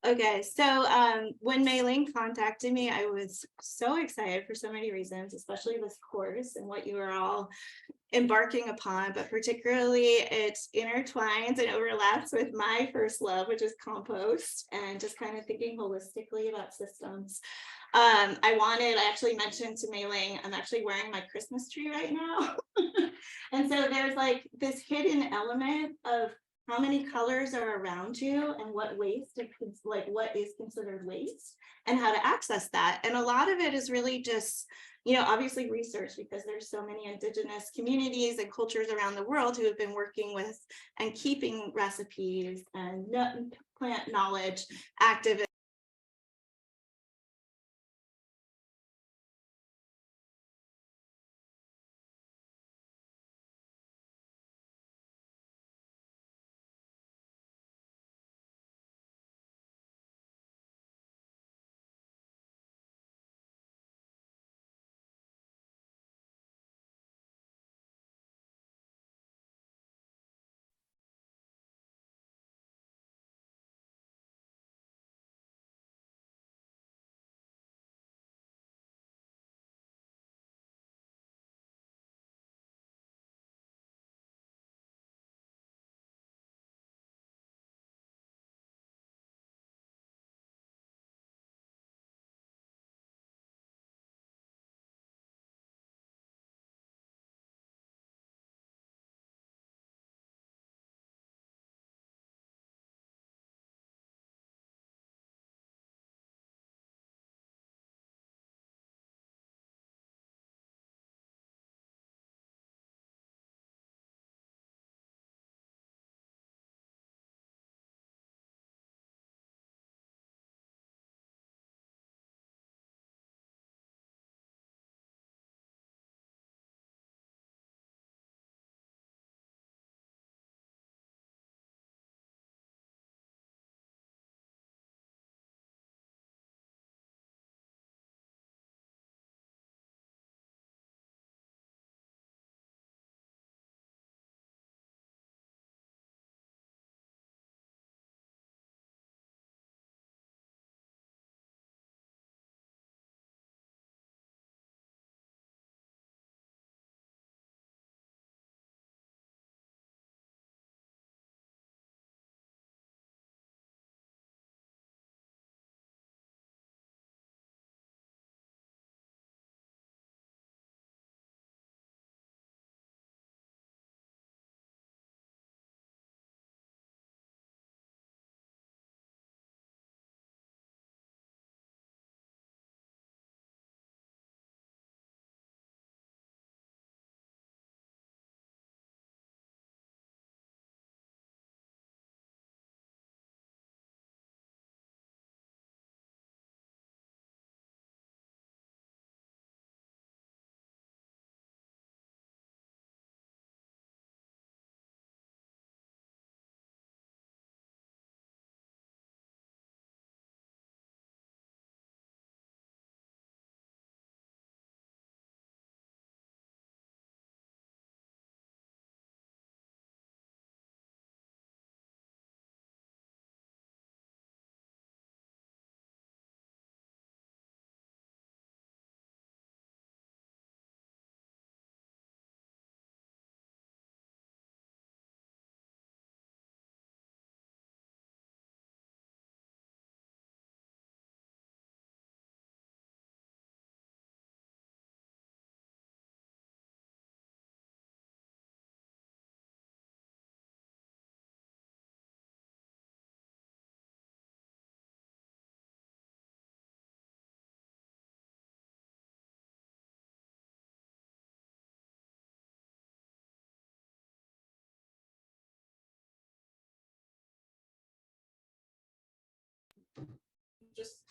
Okay, so when Mae-ling contacted me, I was so excited for so many reasons, especially this course and what you are all embarking upon, but particularly it intertwines and overlaps with my first love, which is compost, and just kind of thinking holistically about systems. I actually mentioned to Mae-ling, I'm actually wearing my Christmas tree right now. And so there's like this hidden element of how many colors are around you and what waste, like what is considered waste and how to access that. And a lot of it is really just, obviously research, because there's so many indigenous communities and cultures around the world who have been working with and keeping recipes and plant knowledge active.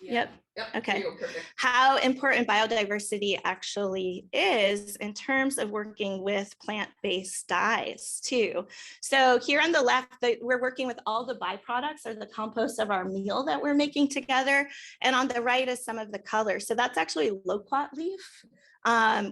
Yep. Okay. How important biodiversity actually is in terms of working with plant-based dyes too. So here on the left, we're working with all the byproducts or the compost of our meal that we're making together. And on the right is some of the colors. So that's actually loquat leaf,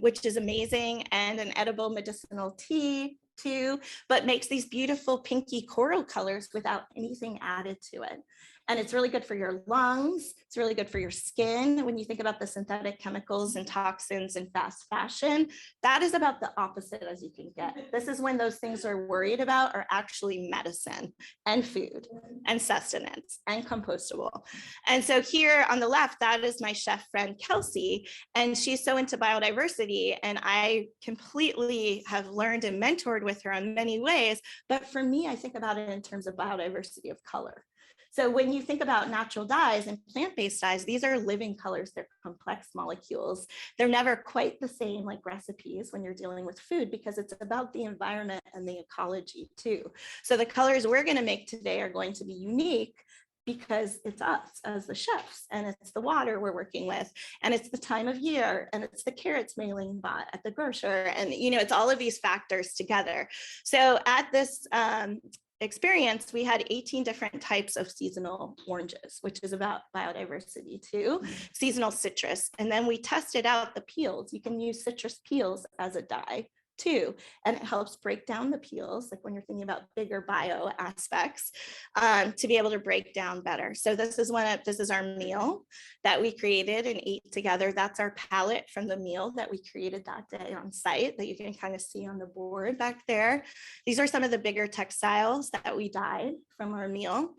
which is amazing, and an edible medicinal tea too, but makes these beautiful pinky coral colors without anything added to it. And it's really good for your lungs. It's really good for your skin. When you think about the synthetic chemicals and toxins in fast fashion, that is about the opposite as you can get. This is when those things are worried about are actually medicine and food and sustenance and compostable. And so here on the left, that is my chef friend, Kelsey, and she's so into biodiversity. And I completely have learned and mentored with her in many ways. But for me, I think about it in terms of biodiversity of color. So when you think about natural dyes and plant-based dyes, these are living colors. They're complex molecules. They're never quite the same like recipes when you're dealing with food, because it's about the environment and the ecology too. So the colors we're going to make today are going to be unique because it's us as the chefs, and it's the water we're working with, and it's the time of year, and it's the carrots Mae-ling bought at the grocer, and it's all of these factors together. So at this experience, we had 18 different types of seasonal oranges, which is about biodiversity too, seasonal citrus. And then we tested out the peels. You can use citrus peels as a dye too, and it helps break down the peels, like when you're thinking about bigger bio aspects, to be able to break down better. So this is our meal that we created and ate together. That's our palette from the meal that we created that day on site that you can kind of see on the board back there. These are some of the bigger textiles that we dyed from our meal.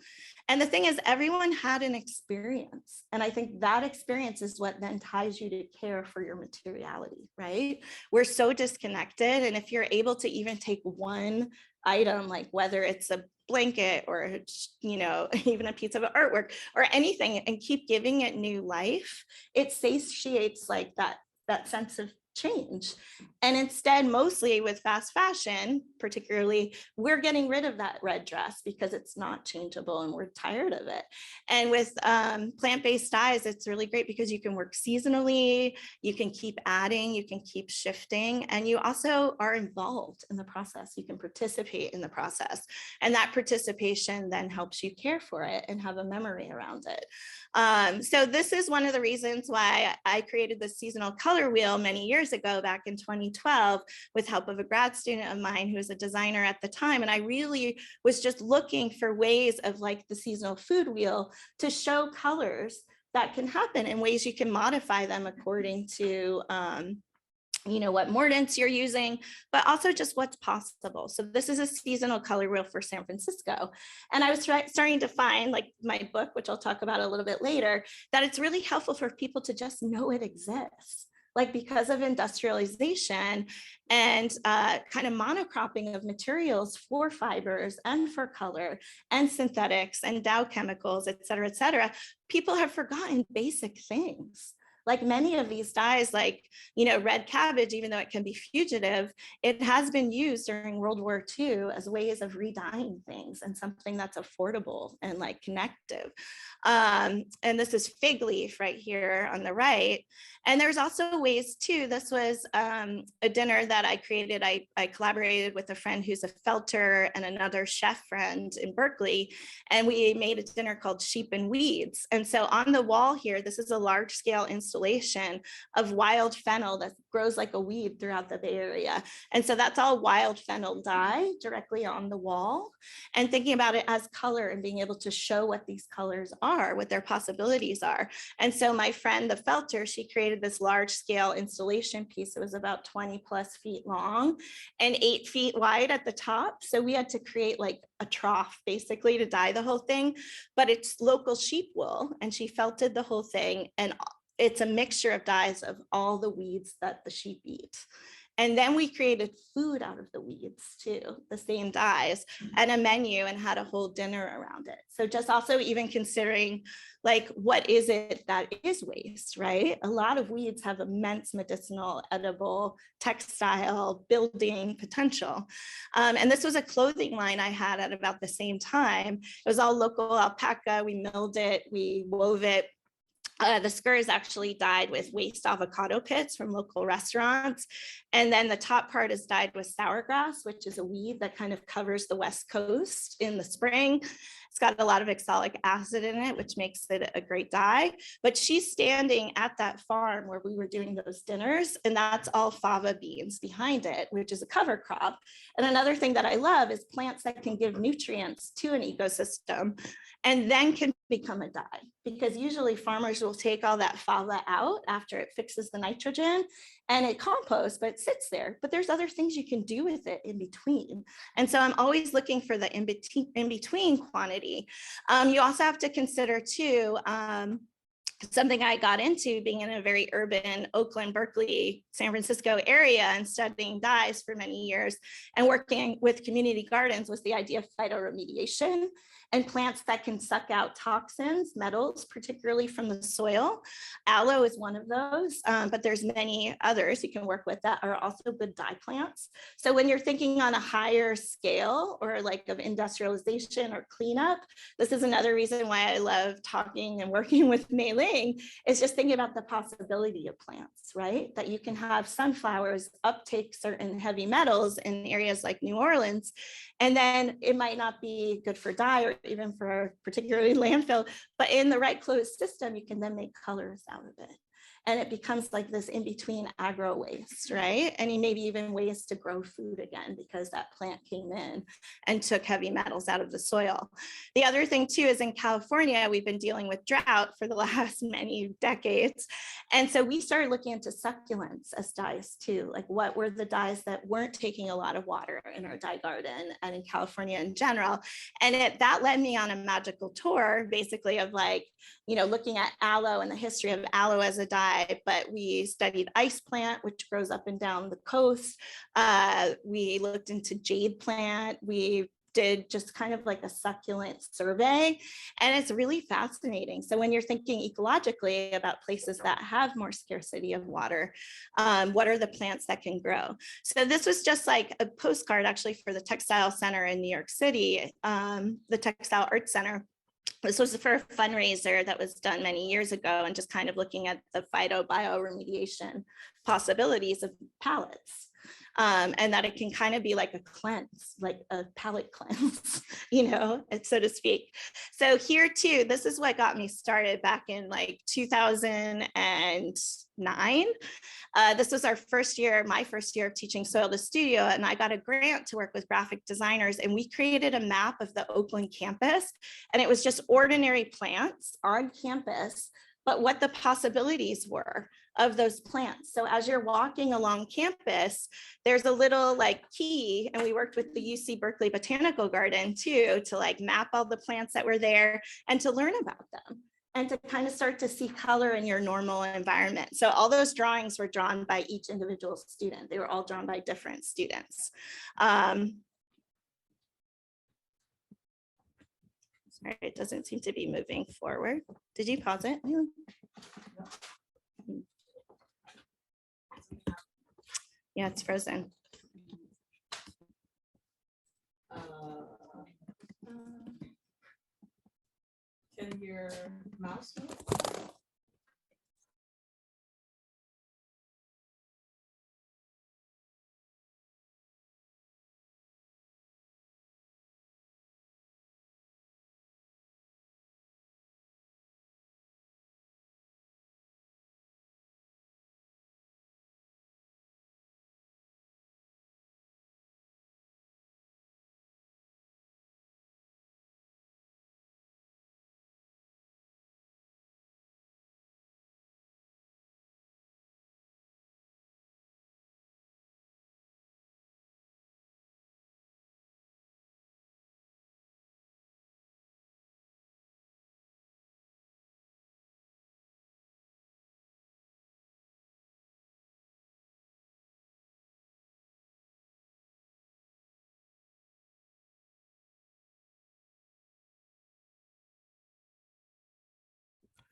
And the thing is, everyone had an experience. And I think that experience is what then ties you to care for your materiality, right? We're so disconnected. And if you're able to even take one item, like whether it's a blanket or, even a piece of artwork or anything, and keep giving it new life, it satiates like that sense of change. And instead, mostly with fast fashion, particularly, we're getting rid of that red dress because it's not changeable and we're tired of it. And with plant-based dyes, it's really great because you can work seasonally, you can keep adding, you can keep shifting, and you also are involved in the process. You can participate in the process. And that participation then helps you care for it and have a memory around it. So this is one of the reasons why I created the seasonal color wheel many years ago, back in 2012, with help of a grad student of mine who was a designer at the time. And I really was just looking for ways of like the seasonal food wheel to show colors that can happen in ways you can modify them according to what mordants you're using, but also just what's possible. So this is a seasonal color wheel for San Francisco. And I was starting to find, like my book, which I'll talk about a little bit later, that it's really helpful for people to just know it exists. Like because of industrialization and kind of monocropping of materials for fibers and for color and synthetics and Dow chemicals, et cetera, people have forgotten basic things. Like many of these dyes, like, red cabbage, even though it can be fugitive, it has been used during World War II as ways of re-dyeing things and something that's affordable and like connective. And this is fig leaf right here on the right. And there's also ways too, this was a dinner that I created. I collaborated with a friend who's a felter and another chef friend in Berkeley. And we made a dinner called Sheep and Weeds. And so on the wall here, this is a large scale installation of wild fennel that grows like a weed throughout the Bay Area. And so that's all wild fennel dye directly on the wall, and thinking about it as color and being able to show what these colors are, what their possibilities are. And so my friend, the felter, she created this large scale installation piece. It was about 20+ feet long and 8 feet wide at the top. So we had to create like a trough basically to dye the whole thing, but it's local sheep wool, and she felted the whole thing. And it's a mixture of dyes of all the weeds that the sheep eat. And then we created food out of the weeds too, the same dyes, and a menu, and had a whole dinner around it. So just also even considering like, what is it that is waste, right? A lot of weeds have immense medicinal, edible, textile, building potential. And this was a clothing line I had at about the same time. It was all local alpaca. We milled it, we wove it. The skirt is actually dyed with waste avocado pits from local restaurants. And then the top part is dyed with sourgrass, which is a weed that kind of covers the West Coast in the spring. It's got a lot of oxalic acid in it, which makes it a great dye. But she's standing at that farm where we were doing those dinners, and that's all fava beans behind it, which is a cover crop. And another thing that I love is plants that can give nutrients to an ecosystem and then can become a dye, because usually farmers will take all that fava out after it fixes the nitrogen and it composts, but it sits there. But there's other things you can do with it in between. And so I'm always looking for the in between quantity. You also have to consider too, something I got into being in a very urban Oakland, Berkeley, San Francisco area and studying dyes for many years and working with community gardens was the idea of phytoremediation and plants that can suck out toxins, metals, particularly from the soil. Aloe is one of those, but there's many others you can work with that are also good dye plants. So when you're thinking on a higher scale or like of industrialization or cleanup, this is another reason why I love talking and working with Mae-ling, is just thinking about the possibility of plants, right? That you can have sunflowers uptake certain heavy metals in areas like New Orleans, and then it might not be good for dye or even for particularly landfill, but in the right closed system, you can then make colors out of it. And it becomes like this in-between agro waste, right? And maybe even ways to grow food again, because that plant came in and took heavy metals out of the soil. The other thing too is in California, we've been dealing with drought for the last many decades. And so we started looking into succulents as dyes too. Like what were the dyes that weren't taking a lot of water in our dye garden and in California in general. And that led me on a magical tour, basically of like, you know, looking at aloe and the history of aloe as a dye, but we studied ice plant, which grows up and down the coast. We looked into jade plant. We did just kind of like a succulent survey, and it's really fascinating. So when you're thinking ecologically about places that have more scarcity of water, what are the plants that can grow? So this was just like a postcard actually for the Textile Center in New York City, the Textile Arts Center. This was for a fundraiser that was done many years ago, and just kind of looking at the phytobioremediation possibilities of palettes. And that it can kind of be like a cleanse, like a palette cleanse, you know, so to speak. So here too, this is what got me started back in like 2009. This was our first year, my first year of teaching Soil to Studio, and I got a grant to work with graphic designers, and we created a map of the Oakland campus, and it was just ordinary plants on campus, but what the possibilities were of those plants. So as you're walking along campus, there's a little like key, and we worked with the UC Berkeley Botanical Garden too, to like map all the plants that were there and to learn about them and to kind of start to see color in your normal environment. So all those drawings were drawn by each individual student. They were all drawn by different students. Sorry, it doesn't seem to be moving forward. Did you pause it? Yeah, it's frozen. Can your mouse move?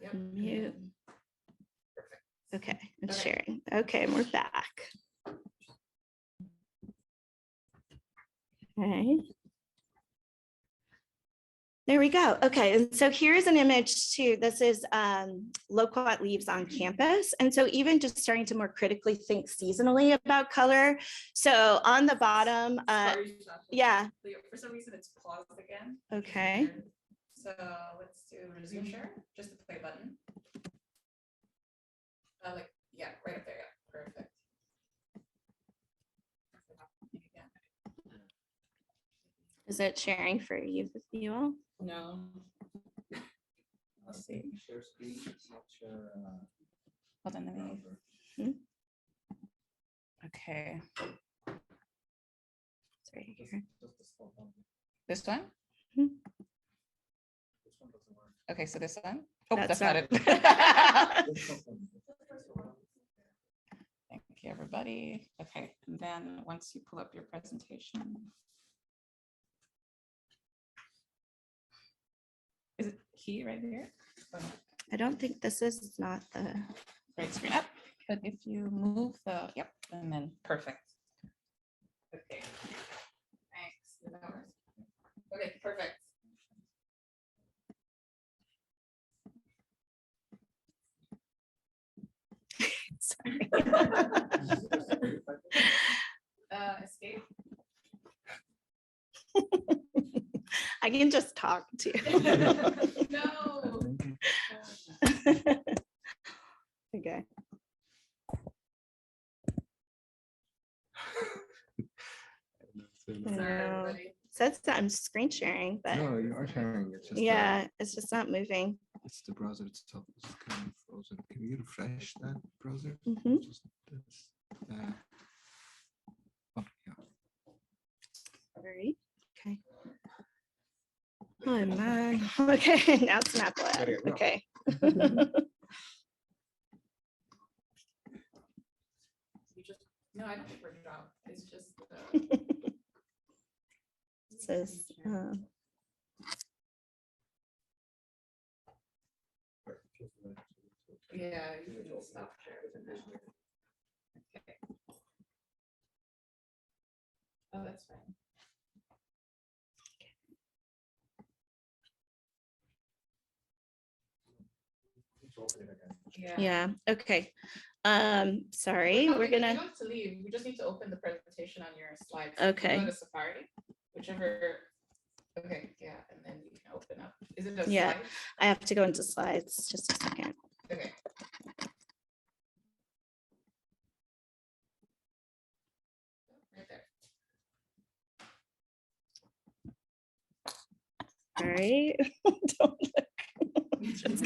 Yep. Mute. Perfect. Okay, I'm sharing. Okay, and we're back. Okay. There we go. Okay, and so here's an image too. This is loquat leaves on campus. And so even just starting to more critically think seasonally about color. So on the bottom, Sorry, yeah. For some reason it's paused again. Okay. So let's do resume share, just the play button. Like, yeah, right up there, yeah, perfect. Is it sharing for you all? No. Let's see. Share screen, not share, Hold on, let me. browser. Okay, Sorry. Just the small one. this one. This one doesn't work. Okay, so this one. Oh, That's that's not not- it. This one. Thank you, everybody. Okay, and then once you pull up your presentation. Is it key right here? Or not? I don't think this is not the, Right screen up, but if you move the, yep, and then perfect. Okay. Thanks. Does that work? Okay, perfect. sorry. Escape. I can just talk to you. No. Okay. Sorry, No. everybody. Says that I'm screen sharing, but No, you are sharing. It's just yeah, it's just not moving. it's the browser itself. It's kind of frozen. Can you refresh that browser? Mhm. Just this. Oh, yeah. Sorry. Okay. Oh man. Okay, now it's not There you that. go. Okay. You just, no, I don't think we're dropped. It's just. It says, Yeah, you can just stop share for now. Okay. Oh, that's fine. Yeah. yeah, okay. Sorry, No, we're you gonna, don't have to leave. You just need to open the presentation on your slides. You can Okay. Go to Safari, whichever. Okay, yeah, and then you can open up. Is it a Yeah. slide? I have to go into slides, just a second. Okay. Right there. All right. Don't look. Just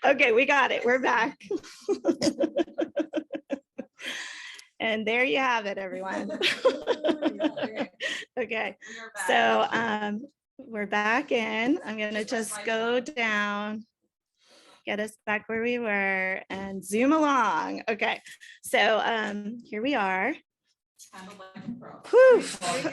Okay, we got it. We're back. And there you have it, everyone. Okay, so we're back in. I'm gonna just go down, get us back where we were and zoom along. Okay, so here we are. Whew.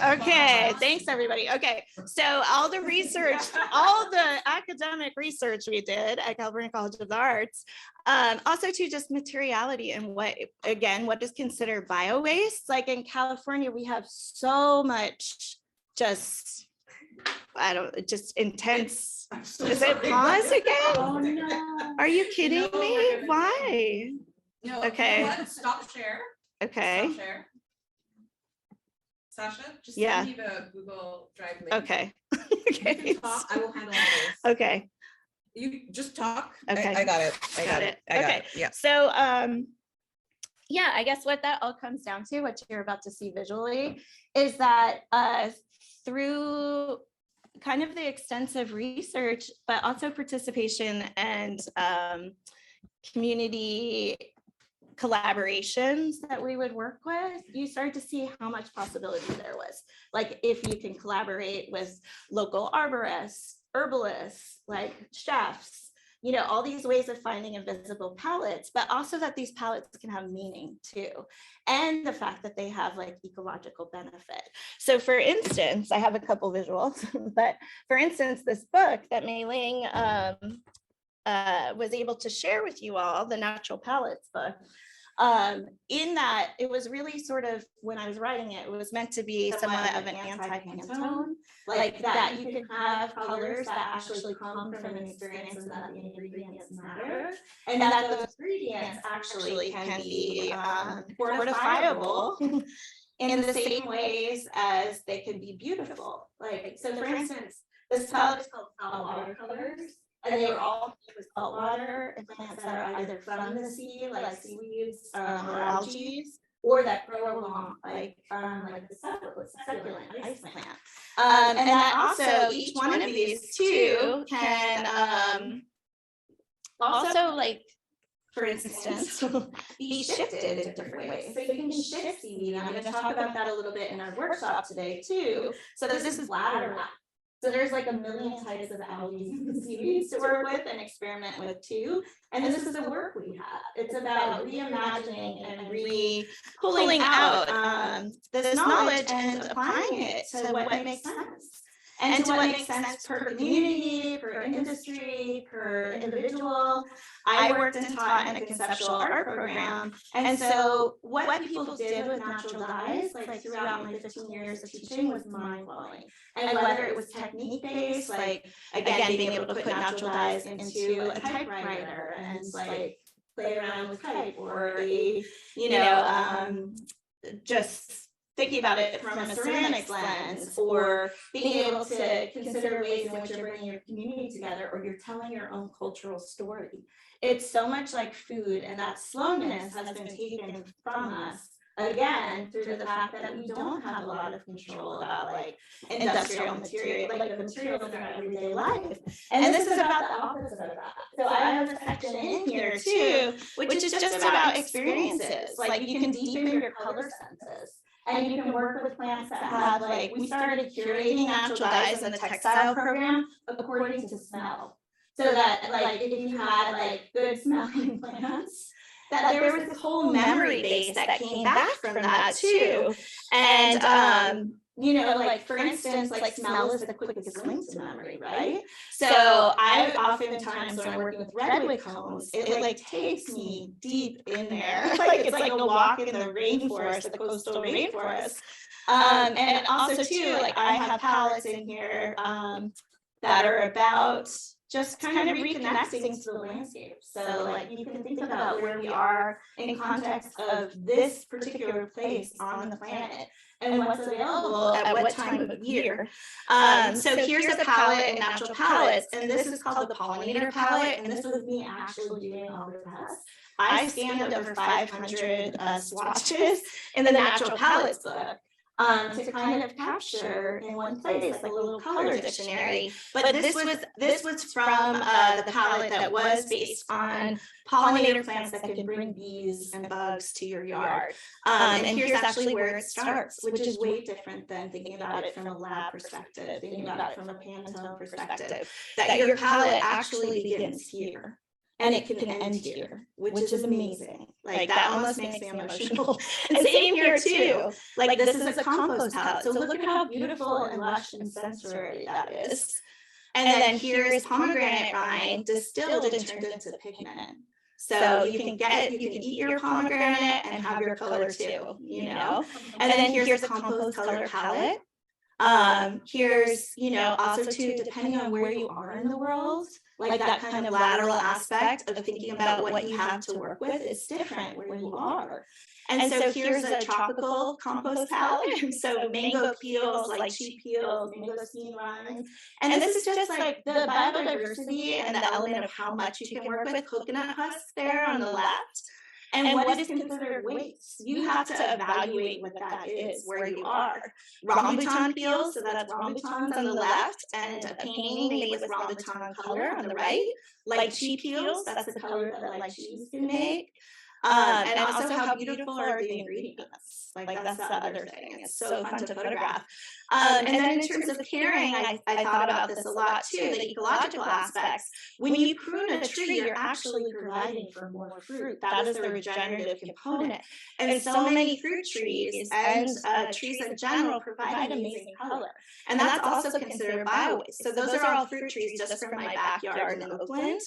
Okay, thanks everybody. Okay, so all the research, all the academic research we did at California College of the Arts, also to just materiality and what, again, what is considered bio waste. Like in California, we have so much just, I don't, just intense. Is it pause again? Oh, no. Are you kidding No, me? we're gonna- Why? No, Okay. you know what? Stop share. Okay, Stop share. Sasha, just Yeah. send me the Google Drive link. okay. You Okay. can talk, I will handle all this. Okay, You just talk. Okay. I got it. I Got it. I got Okay. it. Yeah. so yeah, I guess what that all comes down to, what you're about to see visually, is that through kind of the extensive research, but also participation and community collaborations that we would work with, you start to see how much possibility there was. Like if you can collaborate with local arborists, herbalists, like chefs, you know, all these ways of finding invisible palettes, but also that these palettes can have meaning too. And the fact that they have like ecological benefit. So for instance, I have a couple visuals, but for instance, this book that Mae-ling was able to share with you all, the Natural Palettes book, in that it was really sort of, when I was writing it, it was meant to be somewhat of an anti-Pantone, like that you can have colors that actually come from an experience and that the ingredients matter, and that those ingredients actually can be fortifiable in the same ways as they can be beautiful. Like, so for instance, this palette is called saltwater colors. And they were all made with salt water and plants that are either from the sea, like seaweeds or algae, or that grow along like the succulent ice plant. And that also each one of these too can also, like, for instance, be shifted in different ways. So you can shift seed. I'm going to talk about that a little bit in our workshop today too. So this is bladder wrap. So there's like a million types of algae and seaweeds to work with and experiment with too. And this is the work we have. It's about reimagining and pulling out this knowledge and applying it to what makes sense. And to what makes sense per community, per industry, per individual. I worked and taught in a conceptual art program. And so what people did with natural dyes, like throughout my 15 years of teaching, was mind-blowing. And whether it was technique-based, like, again, being able to put natural dyes into a typewriter and like play around with type, or just thinking about it from a ceramics lens, or being able to consider ways in which you're bringing your community together, or you're telling your own cultural story. It's so much like food, and that slowness has been taken from us, again, through the fact that we don't have a lot of control about like industrial material, like the materials in our everyday life. And this is about the opposite of that. So I have a section in here too, which is just about experiences. Like, you can deepen your color senses. And you can work with plants that have, like, we started curating natural dyes in the textile program according to smell. So that, like, if you had like good smelling plants, that there was this whole memory base that came back from that too. And like, for instance, like, smell is the quickest link to memory, right? So I oftentimes, when I'm working with redwood cones, it like takes me deep in there. Like, it's like a walk in the rainforest, the coastal rainforest. And also too, like, I have palettes in here that are about just kind of reconnecting to the landscape. So, like, you can think about where we are in context of this particular place on the planet and what's available at what time of year. So here's a palette in natural palettes, and this is called the pollinator palette, and this was me actually doing all the tests. I scanned over 500 swatches in the natural palettes book. To kind of capture in one place, like a little color dictionary. But this was from the palette that was based on pollinator plants that can bring bees and bugs to your yard. And here's actually where it starts, which is way different than thinking about it from a lab perspective, thinking about it from a Pantone perspective, that your palette actually begins here. And it can end here, which is amazing. Like, that almost makes me emotional. And same here too. Like, this is a compost palette. So look at how beautiful and lush and sensory that is. And then here's pomegranate rind distilled and turned into pigment. So you can eat your pomegranate and have your color too, And then here's a compost color palette. Here's, also too, depending on where you are in the world, like that kind of lateral aspect of thinking about what you have to work with is different where you are. And so here's a tropical compost palette. So mango peels, lychee peels, mangosteen rinds. And this is just like the biodiversity and the element of how much you can work with. Coconut husks there on the left. And what is considered waste? You have to evaluate what that is where you are. Rambutan peels, so that's rambutans on the left, and a painting made with rambutan color on the right. Lychee peels, that's the color that lychees can make. And also how beautiful are the ingredients. Like, that's the other thing. It's so fun to photograph. And then in terms of caring, I thought about this a lot too, the ecological aspects. When you prune a tree, you're actually providing for more fruit. That is the regenerative component. And so many fruit trees and trees in general provide amazing color. And that's also considered bio-waste. So those are all fruit trees just from my backyard in Oakland.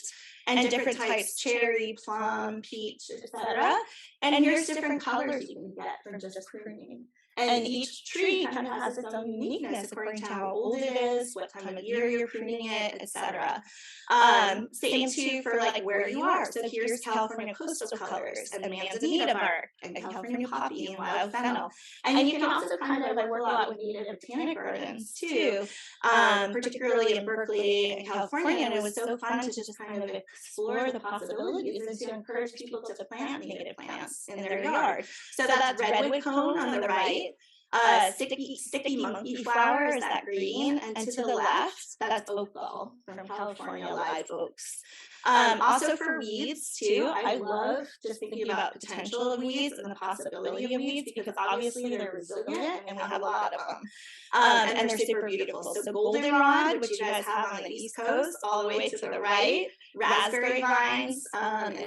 And different types, cherry, plum, peach, etc. And here's different colors you can get from just pruning. And each tree kind of has its own uniqueness according to how old it is, what time of year you're pruning it, etc. Same too for like where you are. So here's California coastal colors and manzanita bark and California poppy and wild fennel. And you can also kind of, I work a lot with native botanic gardens too, particularly in Berkeley and California. And it was so fun to just kind of explore the possibilities and to encourage people to plant native plants in their yard. So that's redwood cone on the right. Sticky monkey flower is that green, and to the left, that's oak gall from California, live oaks. Also for weeds too, I love just thinking about potential of weeds and the possibility of weeds because obviously they're resilient and we have a lot of them. And they're super beautiful. So goldenrod, which you guys have on the East Coast, all the way to the right, raspberry vines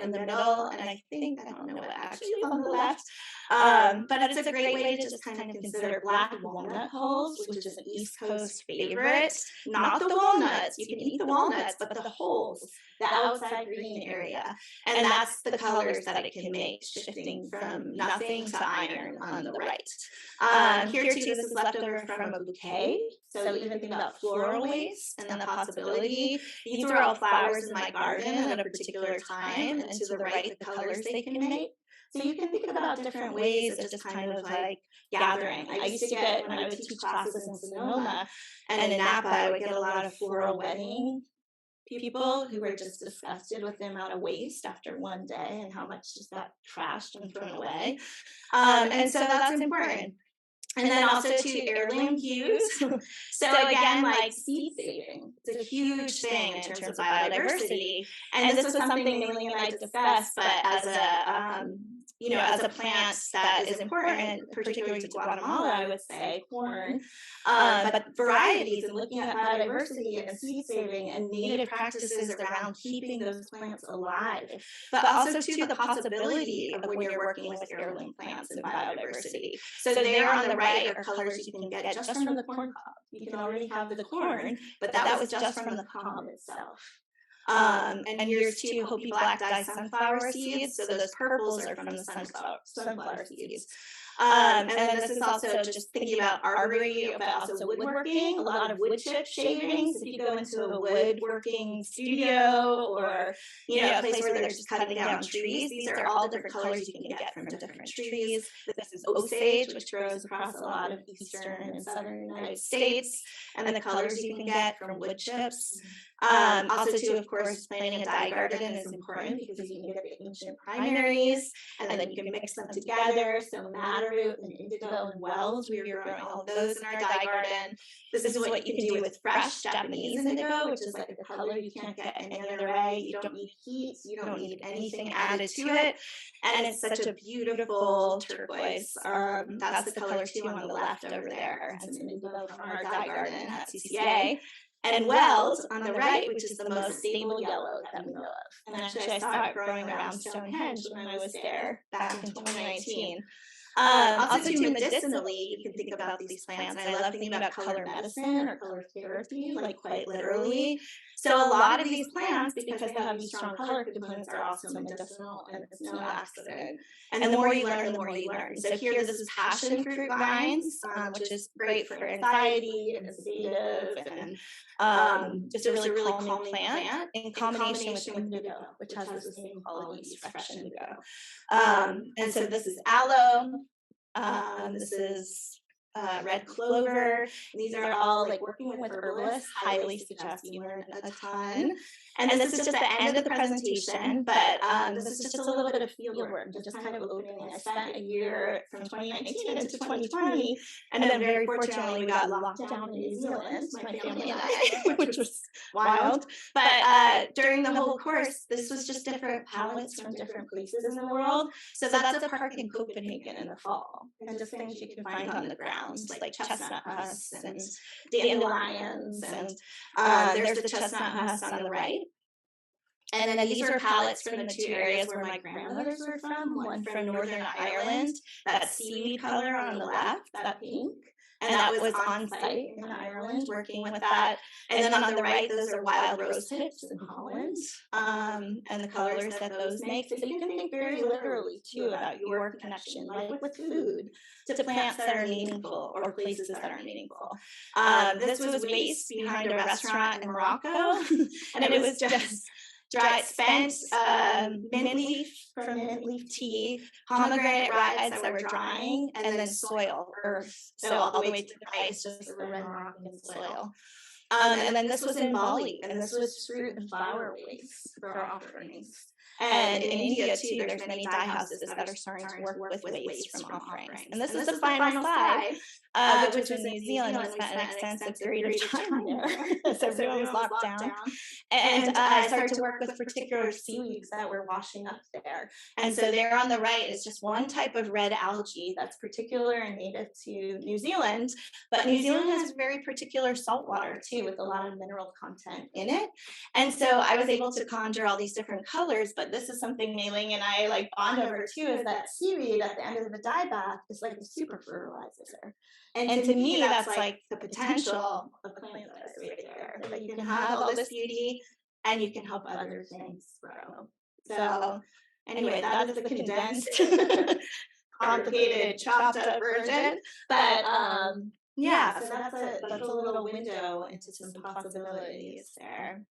in the middle, and I think, I don't know what actually is on the left. But it's a great way to just kind of consider black walnut hulls, which is an East Coast favorite. Not the walnuts, you can eat the walnuts, but the hulls, the outside green area. And that's the colors that it can make, shifting from nothing to iron on the right. Here too, this is left over from a bouquet. So even think about floral waste and the possibility. These were all flowers in my garden at a particular time, and to the right, the colors they can make. So you can think about different ways of just kind of like gathering. I used to get, when I would teach classes in Sonoma and in Napa, I would get a lot of floral wedding people who were just disgusted with the amount of waste after one day and how much just got trashed and thrown away. And so that's important. And then also to heirloom cues. So again, like seed saving, it's a huge thing in terms of biodiversity. And this was something Mae-ling and I discussed, but as a plant that is important, particularly to Guatemala, I would say corn. But varieties and looking at biodiversity and seed saving and native practices around keeping those plants alive, but also to the possibility of when you're working with heirloom plants and biodiversity. So there on the right are colors you can get just from the corn cob. You can already have the corn, but that was just from the cob itself. And here's two Hopi black dye sunflower seeds. So those purples are from the sunflower seeds. And then this is also just thinking about arbory, but also woodworking, a lot of wood chip shavings. If you go into a woodworking studio or a place where they're just cutting down trees, these are all the different colors you can get from different trees. This is osage, which grows across a lot of eastern and southern United States, and the colors you can get from wood chips. Also too, of course, planting a dye garden is important because you can get the ancient primaries and then you can mix them together. So madderroot and indigo and wells, we were growing all of those in our dye garden. This is what you can do with fresh Japanese indigo, which is like a color you can't get any other way. You don't need heat, you don't need anything added to it. And it's such a beautiful turquoise. That's the color too on the left over there. It's an indigo from our dye garden at CCA. And wells on the right, which is the most stable yellow that we know of. And actually, I saw it growing around Stonehenge when I was there back in 2019. Also, too, medicinally, you can think about these plants. And I love thinking about color medicine or color therapy, like quite literally. So a lot of these plants, because they have these strong color components, are also medicinal, and it's no accident. And the more you learn, the more you learn. So here, this is passion fruit vines, which is great for anxiety and sedative, and just a really calming plant in combination with indigo, which has the same qualities, fresh indigo. And so this is aloe. This is red clover. These are all like working with herbalists, highly suggest you learn a ton. And this is just the end of the presentation, but this is just a little bit of field work, just kind of opening. I spent a year from 2019 into 2020, and then very fortunately we got locked down in New Zealand, my family and I, which was wild. But during the whole course, this was just different palettes from different places in the world. So that's a park in Copenhagen in the fall, and just things you can find on the ground, like chestnut husk and dandelions, and there's the chestnut husk on the right. And then these were palettes from the two areas where my grandmothers were from, one from Northern Ireland, that seaweed color on the left, that pink, and that was on site in Ireland, working with that. And then on the right, those are wild rose hips in Holland, and the colors that those make. So you can think very literally too about your connection, like with food, to plants that are meaningful or places that are meaningful. This was waste behind a restaurant in Morocco, and it was just spent mint leaf from mint leaf tea, pomegranate rides that were drying, and then soil, earth. So all the way to the right is just the red Moroccan soil. And then this was in Bali, and this was fruit and flower waste for offerings. And in India too, there's many dye houses that are starting to work with waste from offerings. And this is the final slide, which was in New Zealand. We spent an extensive period of time there. So everyone was locked down. And I started to work with particular seaweeds that were washing up there. And so there on the right is just one type of red algae that's particular and native to New Zealand. But New Zealand has very particular salt water too, with a lot of mineral content in it. And so I was able to conjure all these different colors, but this is something Mae-ling and I like bond over too, is that seaweed at the end of the dye bath is like a super fertilizer. And to me, that's like the potential of plant right there. That you can have all this beauty and you can help other things grow. So anyway, that is the condensed, complicated, chopped up version. But yeah, so that's a little window into some possibilities there.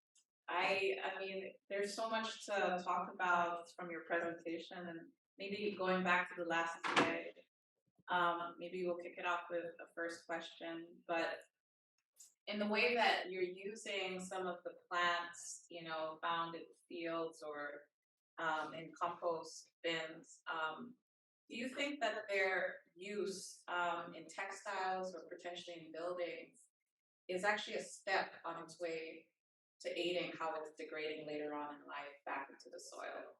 I mean, there's so much to talk about from your presentation, and maybe going back to the last day, maybe we'll kick it off with a first question, but in the way that you're using some of the plants, you know, found in fields or in compost bins, do you think that their use in textiles or potentially in buildings is actually a step on its way to aiding how it's degrading later on in life back into the soil?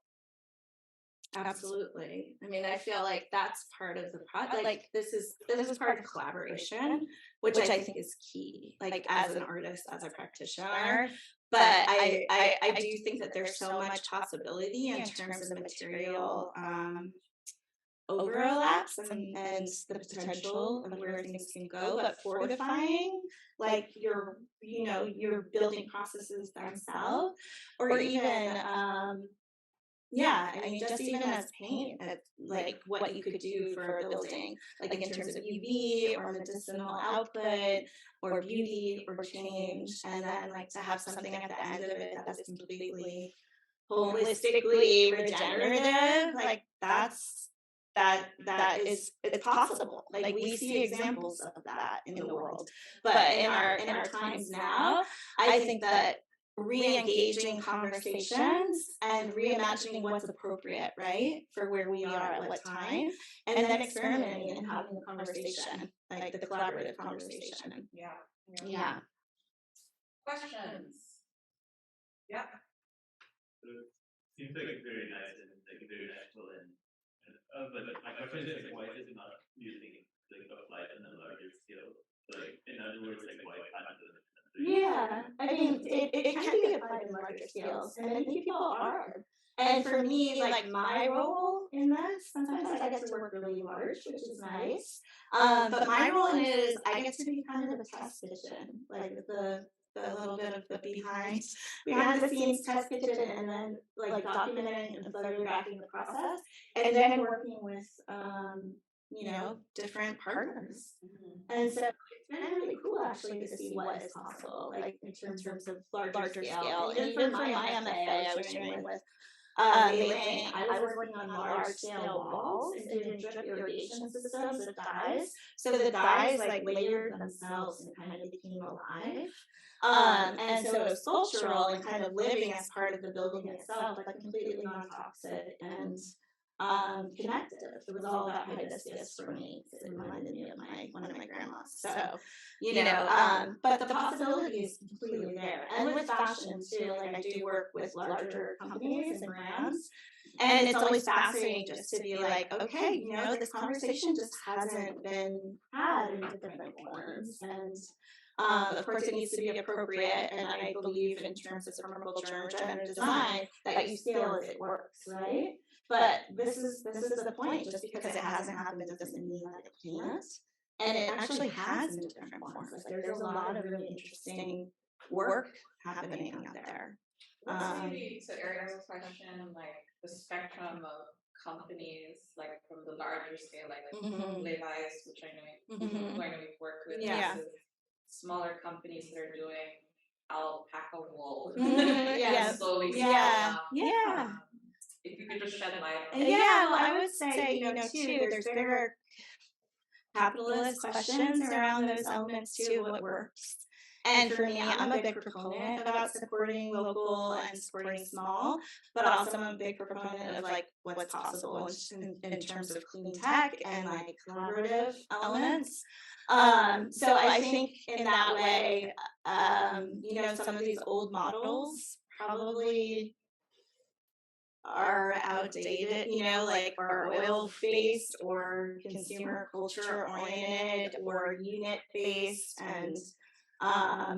Absolutely. I mean, I feel like that's part of the project. Like this is part of collaboration, which I think is key. Like as an artist, as a practitioner. But I do think that there's so much possibility in terms of material overlaps and the potential of where things can go. But fortifying, like your building processes themselves, or even yeah, I mean, just even as paint, like what you could do for a building, like in terms of UV or medicinal output or beauty or change, and then like to have something at the end of it that's completely holistically regenerative, like that is it's possible. Like we see examples of that in the world, but in our times now, I think that re-engaging conversations and reimagining what's appropriate, right, for where we are at what time, and then experimenting and having the conversation, like the collaborative conversation. Yeah. Questions? Yeah. Seems like it's very nice and like very natural and but my question is like, why is it not using like applied on a larger scale? Like in other words, like why can't it? Yeah, I mean, it can be applied in larger scales, and many people are. And for me, like my role in this, sometimes I get to work really large, which is nice. But my role in it is I get to be kind of a test kitchen, like the little bit of the behind the scenes test kitchen, and then like documenting and photographing the process, and then working with different partners. And so it's been really cool actually to see what is possible, like in terms of larger scale. And even for my MFA, I was doing with Mae-ling, I was working on large scale walls and doing drip irrigation systems with dyes. So the dyes like layered themselves and kind of became alive. And so it was sculptural and kind of living as part of the building itself, but completely non-toxic and connected. It was all about hibiscus for me. It reminded me of one of my grandmas. So, but the possibility is completely there. And with fashion too, like I do work with larger companies and brands. And it's always fascinating just to be like, okay, this conversation just hasn't been had in different forms. And of course, it needs to be appropriate, and I believe in terms of permaculture and design that you scale as it works, right? But this is the point. Just because it hasn't happened doesn't mean that it can't. And it actually has in different forms. Like there's a lot of really interesting work happening out there. What's maybe to Ariel's question, like the spectrum of companies, like from the larger scale, like Levi's, which I know we've worked with, Yeah. versus smaller companies that are doing alpaca wool. Yes. Slowly Yeah. scaling up. Yeah. If you could just shed light on Yeah, well, I would say, too, there's bigger capitalist questions around those elements too, what works. And for me, I'm a big proponent about supporting local and supporting small, but also I'm a big proponent of like what's possible in terms of clean tech and like collaborative elements. So I think in that way, some of these old models probably are outdated, like are oil-based or consumer culture oriented or unit-based. And I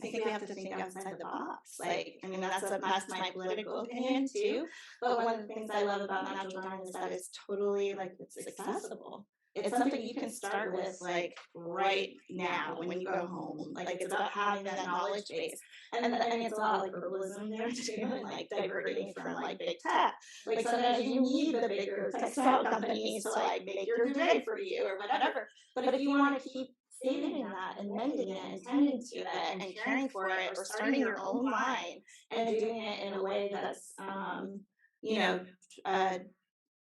think we have to think outside the box. Like, I mean, that's my political opinion too. But one of the things I love about natural dyeing is that it's totally like it's accessible. It's something you can start with like right now when you go home. Like it's about having that knowledge base. And I mean, it's a lot of like herbalism there too, and like diverting from like big tech. Like sometimes you need the bigger textile companies to like make your duvet for you or whatever. But if you want to keep saving that and mending it and tending to it and caring for it or starting your own line and doing it in a way that's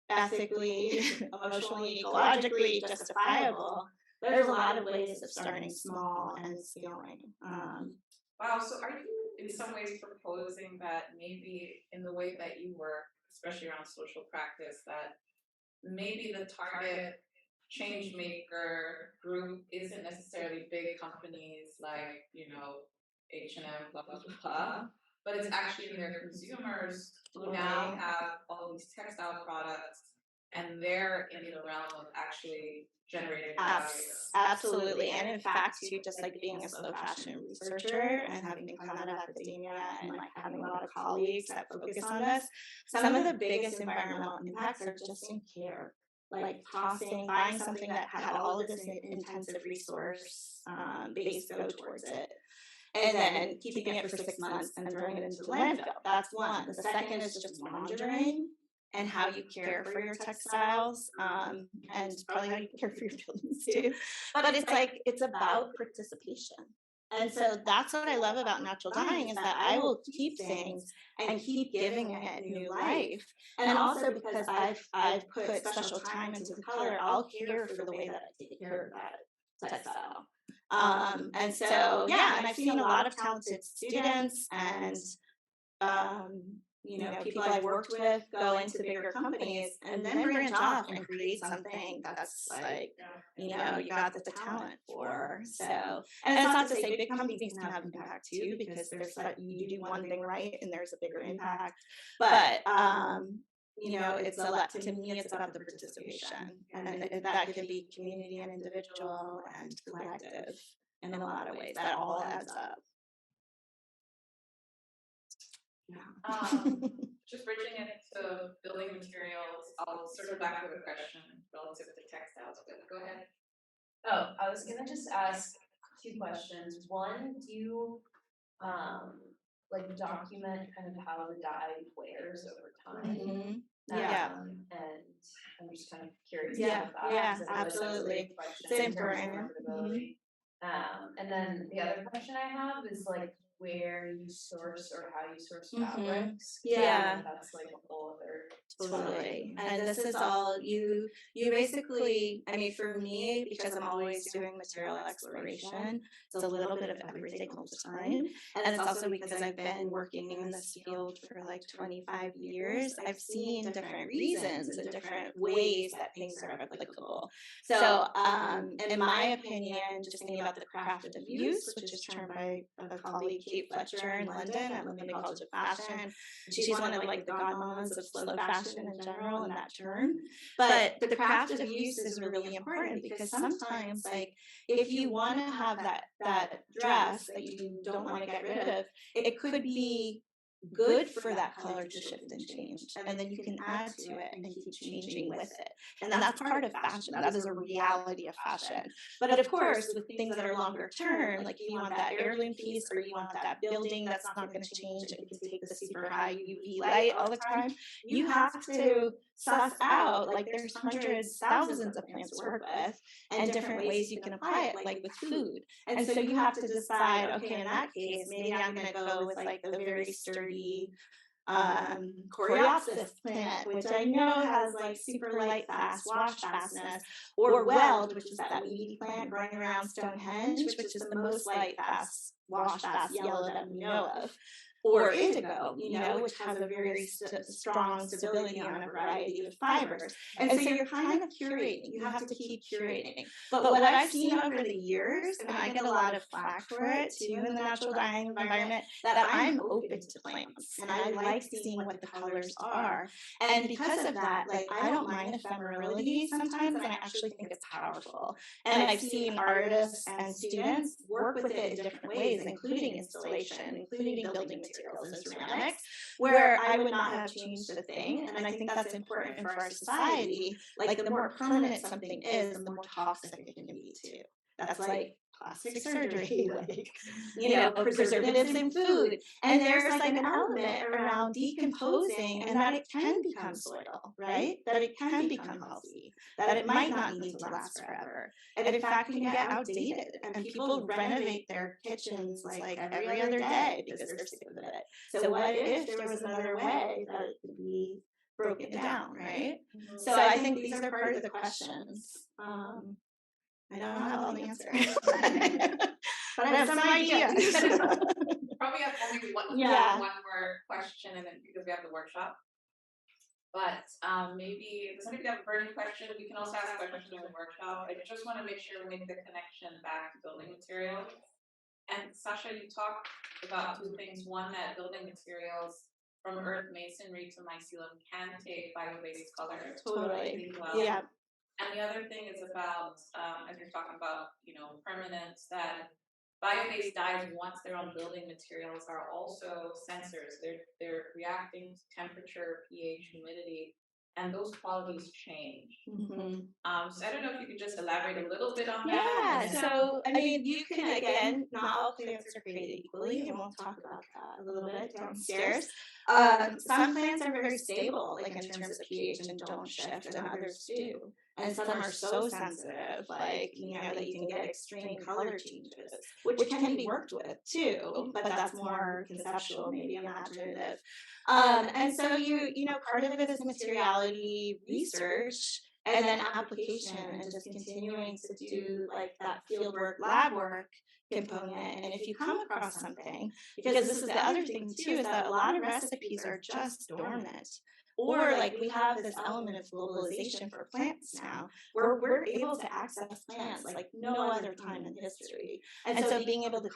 ethically, emotionally, ecologically justifiable, there's a lot of ways of starting small and scaling. Wow, so are you in some ways proposing that maybe in the way that you work, especially around social practice, that maybe the target change maker group isn't necessarily big companies like, H&M, blah, blah, blah, but it's actually their consumers who now have all these textile products and they're in the realm of actually generating value. Absolutely. And in fact, too, just like being a slow fashion researcher and having come out of academia and like having a lot of colleagues that focus on this, some of the biggest environmental impacts are just in care. Like buying something that had all of this intensive resource base go towards it. And then keeping it for 6 months and throwing it into the landfill. That's one. The second is just laundering and how you care for your textiles, and probably how you care for your buildings too. But it's about participation. And so that's what I love about natural dyeing is that I will keep things and keep giving it new life. And also because I've put special time into the color, I'll care for the way that I take care of that textile. And so, and I've seen a lot of talented students and, people I've worked with go into bigger companies and then branch off and create something that's like, you got the talent for. So, and it's not to say big companies can have impact too, because there's you do one thing right and there's a bigger impact. But, it's to me, it's about the participation, and that can be community and individual and collective in a lot of ways. That all adds up. Just bridging it to building materials, I'll circle back with a question relative to textiles, but go ahead. Oh, I was gonna just ask 2 questions. One, do you document kind of how the dye wears over time? Yeah. And I'm just kind of curious Yeah, about that. yeah, 'Cause I feel like that's a absolutely. big question It's in terms of important. affordability. And then the other question I have is like where you source or how you source fabrics. Yeah. That's like a whole other Totally. And this is all you basically, I mean, for me, because I'm always doing material exploration, it's a little bit of everything all the time. And it's also because I've been working in this field for like 25 years. I've seen different reasons and different ways that things are applicable. So, in my opinion, just thinking about the craft of use, which is termed by a colleague, Kate Fletcher in London at London College of Fashion. She's one of like the godmamas of slow fashion in general in that term. But the craft of use is really important because sometimes like if you want to have that dress that you don't want to get rid of, it could be good for that color to shift and change. And then you can add to it and keep changing with it. And that's part of fashion. That is a reality of fashion. But of course, with things that are longer term, like you want that heirloom piece or you want that building that's not going to change and can take the super high UV light all the time, you have to suss out, like there's hundreds, thousands of plants to work with and different ways you can apply it, like with food. And so you have to decide, okay, in that case, maybe I'm going to go with like the very sturdy Coreopsis plant, which I know has like super light fast wash fastness, or weld, which is that weedy plant growing around Stonehenge, which is the most light fast wash fast yellow that we know of. Or indigo, which has a very strong stability on a variety of fibers. And so you're kind of curating. You have to keep curating. But what I've seen over the years, and I get a lot of flack for it too in the natural dyeing environment, that I'm open to plants and I like seeing what the colors are. And because of that, like I don't mind ephemerality sometimes, and I actually think it's powerful. And I've seen artists and students work with it in different ways, including installation, including building materials and ceramics, where I would not have changed a thing. And I think that's important for our society. Like the more permanent something is, the more toxic it can be too. That's like plastic surgery, like, preservatives in food. And there's like an element around decomposing and that it can become soil, right? That it can become healthy, that it might not need to last forever. And in fact, can get outdated. And people renovate their kitchens like every other day because they're sick of it. So what if there was another way that it could be broken down, right? So I think these are part of the questions. I don't have all the answers, but I have some ideas. Probably have only one more question, and then because we have the workshop. But maybe does anybody have a burning question? We can also ask questions during the workshop. I just want to make sure we make the connection back to building materials. And Sasha, you talked about two things. One, that building materials from earth masonry to mycelium can take bio-based color. Totally. Well. Yeah. And the other thing is about, as you're talking about, permanence, that bio-based dyes, once they're on building materials, are also sensors. They're reacting to temperature, pH, humidity, and those qualities change. Mm-hmm. So I don't know if you could just elaborate a little bit on Yeah, that. so I mean, you can, again, not all plants are created equally, and we'll talk about that a little bit downstairs. Some plants are very stable, like in terms of pH, and don't shift, and others do. And some are so sensitive, like, that you can get extreme color changes, which can be worked with too, but that's more conceptual, maybe imaginative. And so part of it is materiality research and then application and just continuing to do like that field work, lab work component. And if you come across something, because this is the other thing too, is that a lot of recipes are just dormant. Or like we have this element of globalization for plants now, where we're able to access plants like no other time in history. And so being able to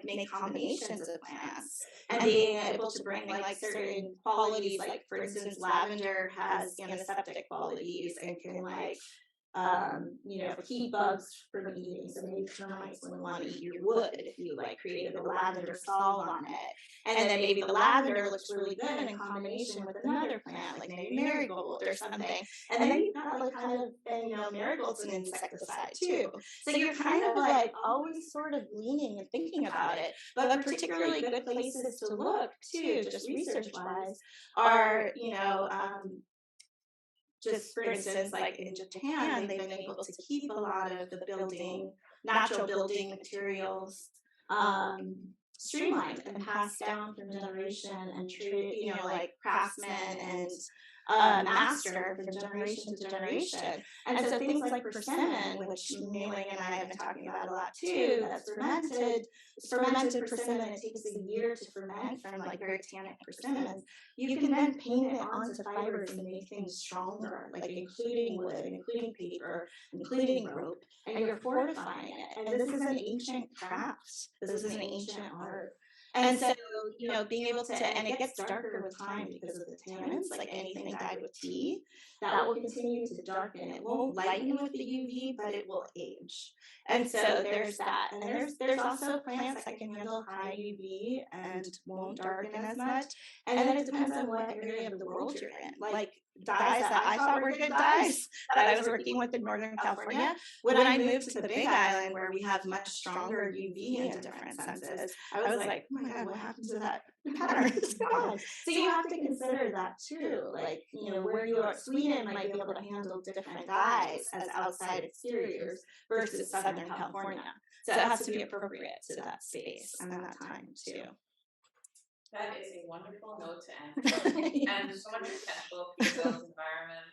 make combinations of plants and being able to bring like certain qualities, like for instance, lavender has antiseptic qualities and can keep bugs from eating. So maybe termites wouldn't want to eat your wood if you like created a lavender sol on it. And then maybe the lavender looks really good in combination with another plant, like maybe marigold or something. And then you've got marigold's an insecticide too. So you're kind of like always sort of leaning and thinking about it. But particularly good places to look too, just research wise, are, just for instance, like in Japan, they've been able to keep a lot of the natural building materials streamlined and passed down from generation and like craftsmen and master from generation to generation. And so things like persimmon, which Mae-ling and I have been talking about a lot too, that's fermented persimmon, it takes a year to ferment from like very tannic persimmons. You can then paint it onto fibers and make things stronger, like including wood, including paper, including rope, and you're fortifying it. And this is an ancient craft. This is an ancient art. And so being able to, and it gets darker with time because of the tannins, like anything dyed with tea, that will continue to darken. It won't lighten with the UV, but it will age. And so there's that. And there's also plants that can handle high UV and won't darken as much. And then it depends on what area of the world you're in. Like dyes that I thought were good dyes that I was working with in Northern California. When I moved to the Big Island, where we have much stronger UV into different senses, I was like, oh my God, what happened to that pattern? It's gone. So you have to consider that too. Like, where you are, Sweden might be able to handle different dyes as outside exteriors versus Southern California. So it has to be appropriate to that space and that time too. That is a wonderful note to end. And so much potential for the built environment.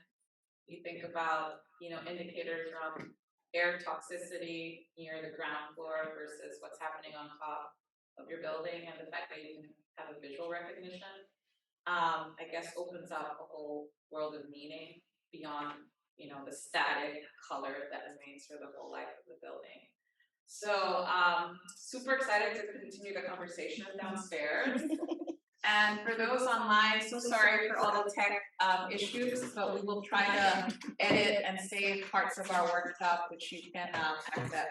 You think about, indicators from air toxicity near the ground floor versus what's happening on top of your building, and the fact that you can have a visual recognition, I guess opens up a whole world of meaning beyond, the static color that remains for the whole life of the building. So super excited to continue the conversation downstairs. And for those online, so sorry for all the tech issues, but we will try to edit and save parts of our workshop, which you can access